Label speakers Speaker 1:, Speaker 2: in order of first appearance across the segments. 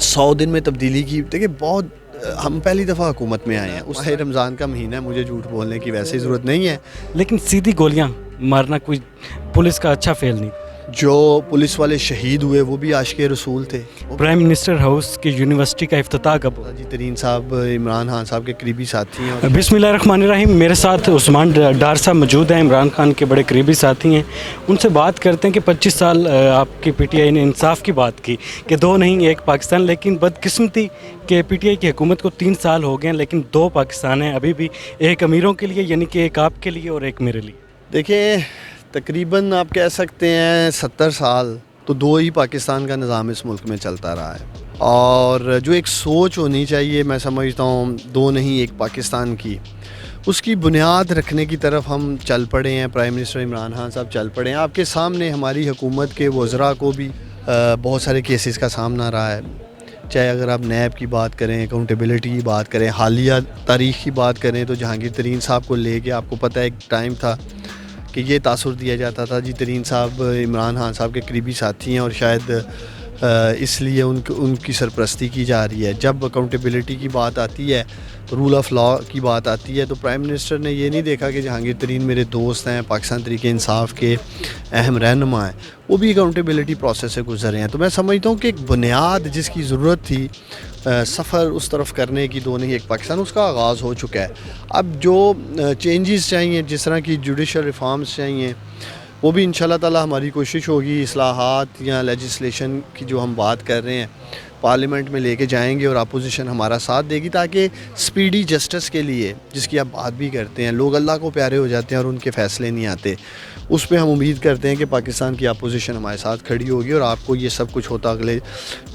Speaker 1: 100 دن میں تبدیلی کی. دیکھیں بہت ہم پہلی دفعہ حکومت میں آئے ہیں. اس ماہ رمضان کا مہینہ ہے, مجھے جھوٹ بولنے کی ویسے ہی ضرورت نہیں ہے,
Speaker 2: لیکن سیدھی گولیاں مارنا کوئی پولیس کا اچھا فیل نہیں.
Speaker 1: جو پولیس والے شہید ہوئے وہ بھی عاشق رسول تھے.
Speaker 2: پرائم منسٹر ہاؤس کی یونیورسٹی کا افتتاح کب ہوا؟
Speaker 1: جی ترین صاحب عمران خان صاحب کے قریبی ساتھی ہیں.
Speaker 2: بسم اللہ الرحمن الرحیم. میرے ساتھ عثمان ڈار صاحب موجود ہیں, عمران خان کے بڑے قریبی ساتھی ہیں. ان سے بات کرتے ہیں کہ 25 سال آپ کی پی ٹی آئی نے انصاف کی بات کی کہ دو نہیں ایک پاکستان, لیکن بدقسمتی کہ پی ٹی آئی کی حکومت کو 3 سال ہو گئے ہیں لیکن 2 پاکستان ہیں ابھی بھی, ایک امیروں کے لیے یعنی کہ ایک آپ کے لیے اور ایک میرے لیے.
Speaker 1: دیکھیں تقریباً آپ کہہ سکتے ہیں 70 سال تو 2 ہی پاکستان کا نظام اس ملک میں چلتا رہا ہے, اور جو ایک سوچ ہونی چاہیے میں سمجھتا ہوں 2 نہیں ایک پاکستان کی, اس کی بنیاد رکھنے کی طرف ہم چل پڑے ہیں. پرائم منسٹر عمران خان صاحب چل پڑے ہیں. آپ کے سامنے ہماری حکومت کے وزراء کو بھی بہت سارے کیسز کا سامنا رہا ہے, چاہے اگر آپ نیب کی بات کریں, اکاؤنٹیبلٹی کی بات کریں, حالیہ تاریخ کی بات کریں تو جہانگیر ترین صاحب کو لے کے آپ کو پتہ ہے ایک ٹائم تھا کہ یہ تاثر دیا جاتا تھا جی ترین صاحب عمران خان صاحب کے قریبی ساتھی ہیں اور شاید اس لیے ان کی سرپرستی کی جا رہی ہے. جب اکاؤنٹیبلٹی کی بات آتی ہے, رول آف لا کی بات آتی ہے, تو پرائم منسٹر نے یہ نہیں دیکھا کہ جہانگیر ترین میرے دوست ہیں, پاکستان تحریک انصاف کے اہم رہنما ہیں, وہ بھی اکاؤنٹیبلٹی پروسیس سے گزرے ہیں. تو میں سمجھتا ہوں کہ ایک بنیاد جس کی ضرورت تھی سفر اس طرف کرنے کی 2 نہیں ایک پاکستان, اس کا آغاز ہو چکا ہے. اب جو چینجز چاہیے جس طرح کی جوڈیشل ریفارمز چاہیے وہ بھی انشاءاللہ تعالی ہماری کوشش ہوگی. اصلاحات یا لیجسلیشن کی جو ہم بات کر رہے ہیں پارلیمنٹ میں لے کے جائیں گے اور اپوزیشن ہمارا ساتھ دے گی, تاکہ سپیڈی جسٹس کے لیے جس کی آپ بات بھی کرتے ہیں, لوگ اللہ کو پیارے ہو جاتے ہیں اور ان کے فیصلے نہیں آتے, اس پہ ہم امید کرتے ہیں کہ پاکستان کی اپوزیشن ہمارے ساتھ کھڑی ہوگی اور آپ کو یہ سب کچھ ہوتا اگلے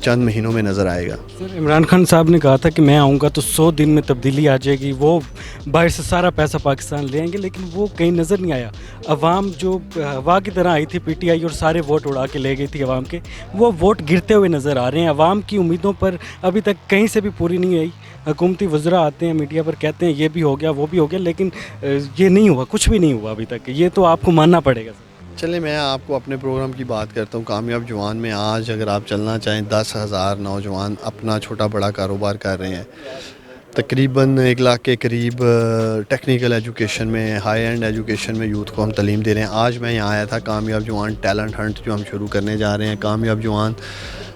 Speaker 1: چند مہینوں میں نظر آئے گا.
Speaker 2: سر عمران خان صاحب نے کہا تھا کہ میں آؤں گا تو 100 دن میں تبدیلی آ جائے گی, وہ باہر سے سارا پیسہ پاکستان لے آئیں گے, لیکن وہ کہیں نظر نہیں آیا. عوام جو ہوا کی طرح آئی تھی پی ٹی آئی اور سارے ووٹ اڑا کے لے گئی تھی عوام کے, وہ ووٹ گرتے ہوئے نظر آ رہے ہیں. عوام کی امیدوں پر ابھی تک کہیں سے بھی پوری نہیں آئی. حکومتی وزراء آتے ہیں میڈیا پر کہتے ہیں یہ بھی ہو گیا وہ بھی ہو گیا, لیکن یہ نہیں ہوا, کچھ بھی نہیں ہوا ابھی تک. یہ تو آپ کو ماننا پڑے گا.
Speaker 1: چلیں میں آپ کو اپنے پروگرام کی بات کرتا ہوں. کامیاب جوان میں آج اگر آپ چلنا چاہیں 10,000 نوجوان اپنا چھوٹا بڑا کاروبار کر رہے ہیں. تقریباً 1 لاکھ کے قریب ٹیکنیکل ایجوکیشن میں, ہائی اینڈ ایجوکیشن میں یوتھ کو ہم تعلیم دے رہے ہیں. آج میں یہاں آیا تھا کامیاب جوان ٹیلنٹ ہنٹ جو ہم شروع کرنے جا رہے ہیں. کامیاب جوان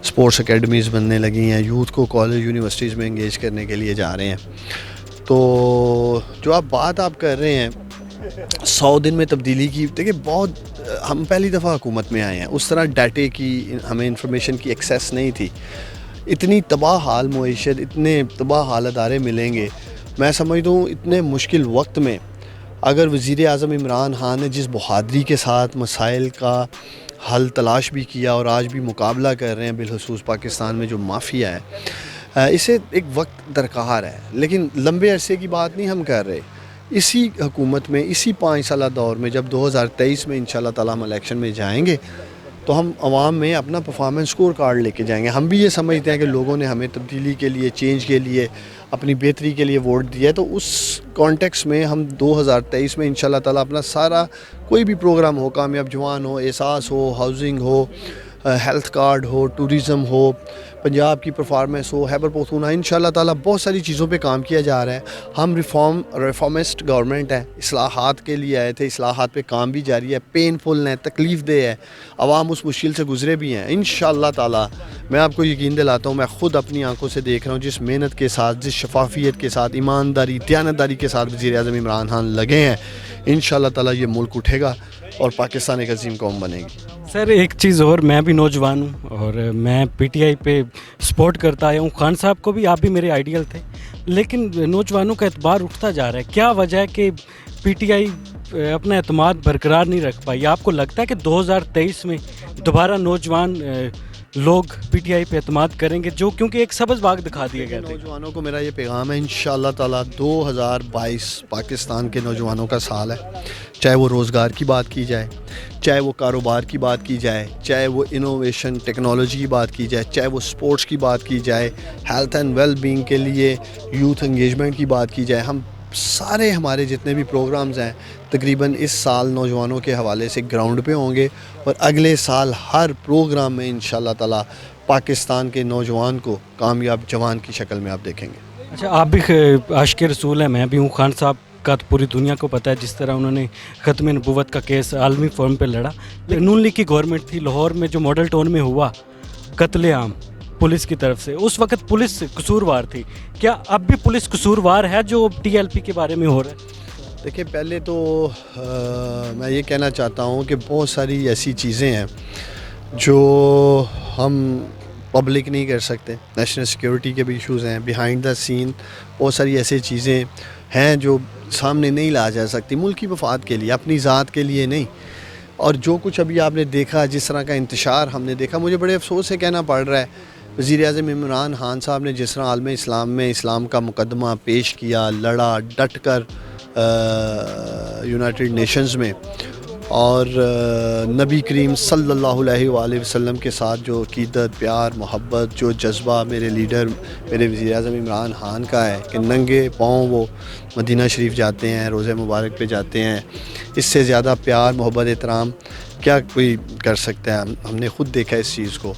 Speaker 1: سپورٹس اکیڈمیز بننے لگی ہیں, یوتھ کو کالج یونیورسٹیز میں انگیج کرنے کے لیے جا رہے ہیں. تو جو آپ کر رہے ہیں 100 دن میں تبدیلی کی, دیکھیں بہت ہم پہلی دفعہ حکومت میں آئے ہیں. اس طرح ڈیٹے کی ہمیں انفارمیشن کی ایکسیس نہیں تھی. اتنی تباہ حال معیشت, اتنے تباہ حال ادارے ملیں گے. میں سمجھتا ہوں اتنے مشکل وقت میں اگر وزیر اعظم عمران خان نے جس بہادری کے ساتھ مسائل کا حل تلاش بھی کیا اور آج بھی مقابلہ کر رہے ہیں بالخصوص پاکستان میں جو مافیا ہے, اسے ایک وقت درکار ہے. لیکن لمبے عرصے کی بات نہیں ہم کر رہے. اسی حکومت میں اسی 5 سالہ دور میں جب 2023 میں انشاءاللہ تعالی ہم الیکشن میں جائیں گے تو ہم عوام میں اپنا پرفارمنس سکور کارڈ لے کے جائیں گے. ہم بھی یہ سمجھتے ہیں کہ لوگوں نے ہمیں تبدیلی کے لیے, چینج کے لیے, اپنی بہتری کے لیے ووٹ دیا ہے. تو اس کانٹیکس میں ہم 2023 میں انشاءاللہ تعالی اپنا سارا کوئی بھی پروگرام ہو, کامیاب جوان ہو, احساس ہو, ہاؤسنگ ہو, ہیلتھ کارڈ ہو, ٹوریزم ہو, پنجاب کی پرفارمنس ہو, خیبر پختونخوا, انشاءاللہ تعالی بہت ساری چیزوں پہ کام کیا جا رہا ہے. ہم ریفارمسٹ گورنمنٹ ہے, اصلاحات کے لیے آئے تھے, اصلاحات پہ کام بھی جاری ہے. پینفل ہے, تکلیف دہ ہے, عوام اس مشکل سے گزرے بھی ہیں. انشاءاللہ تعالی میں آپ کو یقین دلاتا ہوں, میں خود اپنی آنکھوں سے دیکھ رہا ہوں جس محنت کے ساتھ, جس شفافیت کے ساتھ, ایمانداری, دیانتداری کے ساتھ وزیر اعظم عمران خان لگے ہیں. انشاءاللہ تعالی یہ ملک اٹھے گا اور پاکستان ایک عظیم قوم بنے گی.
Speaker 2: سر ایک چیز اور, میں بھی نوجوان ہوں اور میں پی ٹی آئی پہ سپورٹ کرتا آیا ہوں. خان صاحب کو بھی, آپ بھی میرے آئیڈیل تھے, لیکن نوجوانوں کا اعتبار اٹھتا جا رہا ہے. کیا وجہ ہے کہ پی ٹی آئی اپنا اعتماد برقرار نہیں رکھ پائی؟ آپ کو لگتا ہے کہ 2023 میں دوبارہ نوجوان لوگ پی ٹی آئی پہ اعتماد کریں گے, جو کیونکہ ایک سبز باغ دکھا دیا گیا تھا؟
Speaker 1: نوجوانوں کو میرا یہ پیغام ہے, انشاءاللہ تعالی 2022 پاکستان کے نوجوانوں کا سال ہے. چاہے وہ روزگار کی بات کی جائے, چاہے وہ کاروبار کی بات کی جائے, چاہے وہ انوویشن ٹیکنالوجی کی بات کی جائے, چاہے وہ سپورٹس کی بات کی جائے, ہیلتھ اینڈ ویل بینگ کے لیے یوتھ انگیجمنٹ کی بات کی جائے. ہم سارے ہمارے جتنے بھی پروگرامز ہیں تقریباً اس سال نوجوانوں کے حوالے سے گراؤنڈ پہ ہوں گے, اور اگلے سال ہر پروگرام میں انشاءاللہ تعالی پاکستان کے نوجوان کو کامیاب جوان کی شکل میں آپ دیکھیں گے.
Speaker 2: اچھا، آپ بھی عاشق رسول ہیں، میں بھی ہوں. خان صاحب کا تو پوری دنیا کو پتہ ہے جس طرح انہوں نے ختم نبوت کا کیس عالمی فورم پہ لڑا. نون لیگ کی گورنمنٹ تھی، لاہور میں جو ماڈل ٹاؤن میں ہوا قتل عام پولیس کی طرف سے، اس وقت پولیس قصوروار تھی. کیا اب بھی پولیس قصوروار ہے جو ٹی ایل پی کے بارے میں ہو رہا ہے؟
Speaker 1: دیکھیں، پہلے تو میں یہ کہنا چاہتا ہوں کہ بہت ساری ایسی چیزیں ہیں جو ہم پبلک نہیں کر سکتے. نیشنل سیکیورٹی کے بھی ایشوز ہیں، بیہائنڈ دا سین بہت ساری ایسی چیزیں ہیں جو سامنے نہیں لا جا سکتی ملکی مفاد کے لیے، اپنی ذات کے لیے نہیں. اور جو کچھ ابھی آپ نے دیکھا، جس طرح کا انتشار ہم نے دیکھا، مجھے بڑے افسوس سے کہنا پڑ رہا ہے وزیر اعظم عمران خان صاحب نے جس طرح عالم اسلام میں اسلام کا مقدمہ پیش کیا، لڑا ڈٹ کر یونائٹڈ نیشنز میں، اور نبی کریم صلی اللہ علیہ وآلہ وسلم کے ساتھ جو عقیدت، پیار، محبت، جو جذبہ میرے لیڈر میرے وزیر اعظم عمران خان کا ہے کہ ننگے پاؤں وہ مدینہ شریف جاتے ہیں، روضہ مبارک پہ جاتے ہیں، اس سے زیادہ پیار، محبت، احترام کیا کوئی کر سکتا ہے؟ ہم نے خود دیکھا اس چیز کو.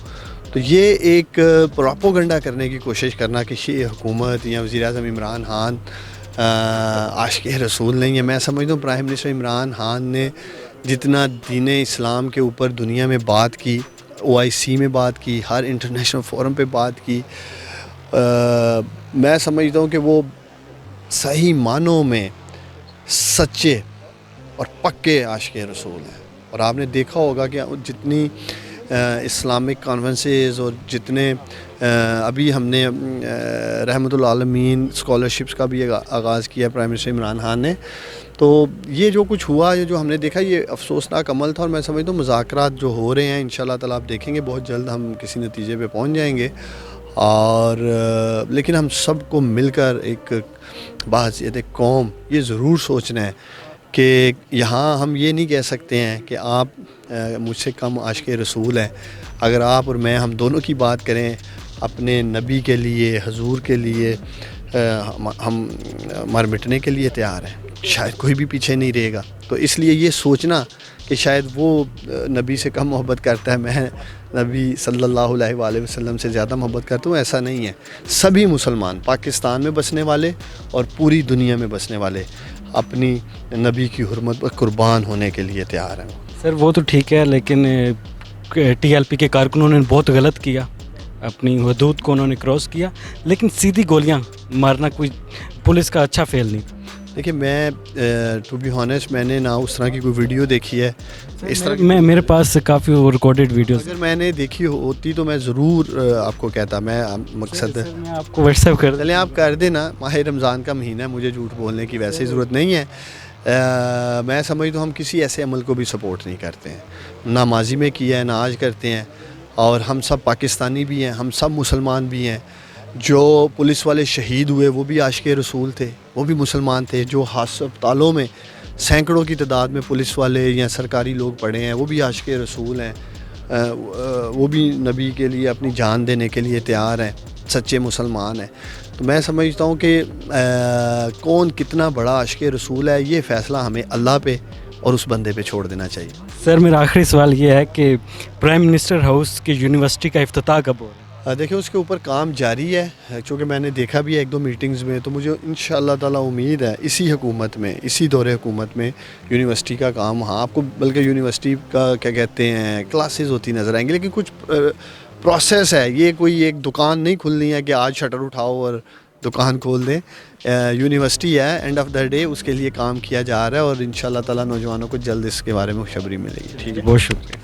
Speaker 1: تو یہ ایک پروپیگنڈا کرنے کی کوشش کرنا کہ یہ حکومت یا وزیر اعظم عمران خان عاشق رسول نہیں ہے. میں سمجھتا ہوں پرائم منسٹر عمران خان نے جتنا دین اسلام کے اوپر دنیا میں بات کی، OIC میں بات کی، ہر انٹرنیشنل فورم پہ بات کی، میں سمجھتا ہوں کہ وہ صحیح معنوں میں سچے اور پکے عاشق رسول ہیں. اور آپ نے دیکھا ہوگا کہ جتنی اسلامک کانفرنسز اور جتنے ابھی ہم نے رحمت العالمین اسکالرشپس کا بھی آغاز کیا پرائم منسٹر عمران خان نے، تو یہ جو کچھ ہوا، یہ جو ہم نے دیکھا، یہ افسوسناک عمل تھا. اور میں سمجھتا ہوں مذاکرات جو ہو رہے ہیں انشاءاللہ تعالیٰ آپ دیکھیں گے بہت جلد ہم کسی نتیجے پہ پہنچ جائیں گے. اور لیکن ہم سب کو مل کر ایک بحیثیت قوم یہ ضرور سوچنا ہے کہ یہاں ہم یہ نہیں کہہ سکتے ہیں کہ آپ مجھ سے کم عاشق رسول ہیں. اگر آپ اور میں ہم دونوں کی بات کریں اپنے نبی کے لیے، حضور کے لیے، ہم مر مٹنے کے لیے تیار ہیں. شاید کوئی بھی پیچھے نہیں رہے گا. تو اس لیے یہ سوچنا کہ شاید وہ نبی سے کم محبت کرتا ہے، میں نبی صلی اللہ علیہ وآلہ وسلم سے زیادہ محبت کرتا ہوں، ایسا نہیں ہے. سبھی مسلمان پاکستان میں بسنے والے اور پوری دنیا میں بسنے والے اپنی نبی کی حرمت پر قربان ہونے کے لیے تیار ہیں.
Speaker 2: سر وہ تو ٹھیک ہے، لیکن ٹی ایل پی کے کارکنوں نے بہت غلط کیا، اپنی حدود کو انہوں نے کراس کیا. لیکن سیدھی گولیاں مارنا کوئی پولیس کا اچھا فعل نہیں.
Speaker 1: دیکھیں، میں ٹو بی ہانسٹ میں نے نہ اس طرح کی کوئی ویڈیو دیکھی ہے اس طرح
Speaker 2: میں میرے پاس کافی ریکارڈڈ ویڈیوز،
Speaker 1: اگر میں نے دیکھی ہوتی تو میں ضرور آپ کو کہتا. میں مقصد
Speaker 2: میں آپ کو واٹس ایپ کر
Speaker 1: چلیں آپ کر دینا. ماہ رمضان کا مہینہ ہے، مجھے جھوٹ بولنے کی ویسے ہی ضرورت نہیں ہے. میں سمجھتا ہوں ہم کسی ایسے عمل کو بھی سپورٹ نہیں کرتے ہیں، نہ ماضی میں کیا ہے نہ آج کرتے ہیں. اور ہم سب پاکستانی بھی ہیں، ہم سب مسلمان بھی ہیں. جو پولیس والے شہید ہوئے وہ بھی عاشق رسول تھے، وہ بھی مسلمان تھے. جو ہسپتالوں میں سینکڑوں کی تعداد میں پولیس والے یا سرکاری لوگ پڑے ہیں وہ بھی عاشق رسول ہیں، وہ بھی نبی کے لیے اپنی جان دینے کے لیے تیار ہیں، سچے مسلمان ہیں. تو میں سمجھتا ہوں کہ کون کتنا بڑا عاشق رسول ہے یہ فیصلہ ہمیں اللہ پہ اور اس بندے پہ چھوڑ دینا چاہیے.
Speaker 2: سر میرا آخری سوال یہ ہے کہ پرائم منسٹر ہاؤس کی یونیورسٹی کا افتتاح کب ہو رہا ہے؟
Speaker 1: دیکھیں اس کے اوپر کام جاری ہے، چونکہ میں نے دیکھا بھی ہے ایک دو میٹنگز میں. تو مجھے انشاءاللہ تعالیٰ امید ہے اسی حکومت میں، اسی دور حکومت میں یونیورسٹی کا کام، ہاں آپ کو بلکہ یونیورسٹی کا کیا کہتے ہیں کلاسز ہوتی نظر آئیں گی. لیکن کچھ پروسیس ہے، یہ کوئی ایک دکان نہیں کھلنی ہے کہ آج شٹر اٹھاؤ اور دکان کھول دیں. یونیورسٹی ہے، اینڈ آف دا ڈے اس کے لیے کام کیا جا رہا ہے. اور انشاءاللہ تعالیٰ نوجوانوں کو جلد اس کے بارے میں خوشخبری ملے گی. ٹھیک ہے،
Speaker 2: بہت شکریہ.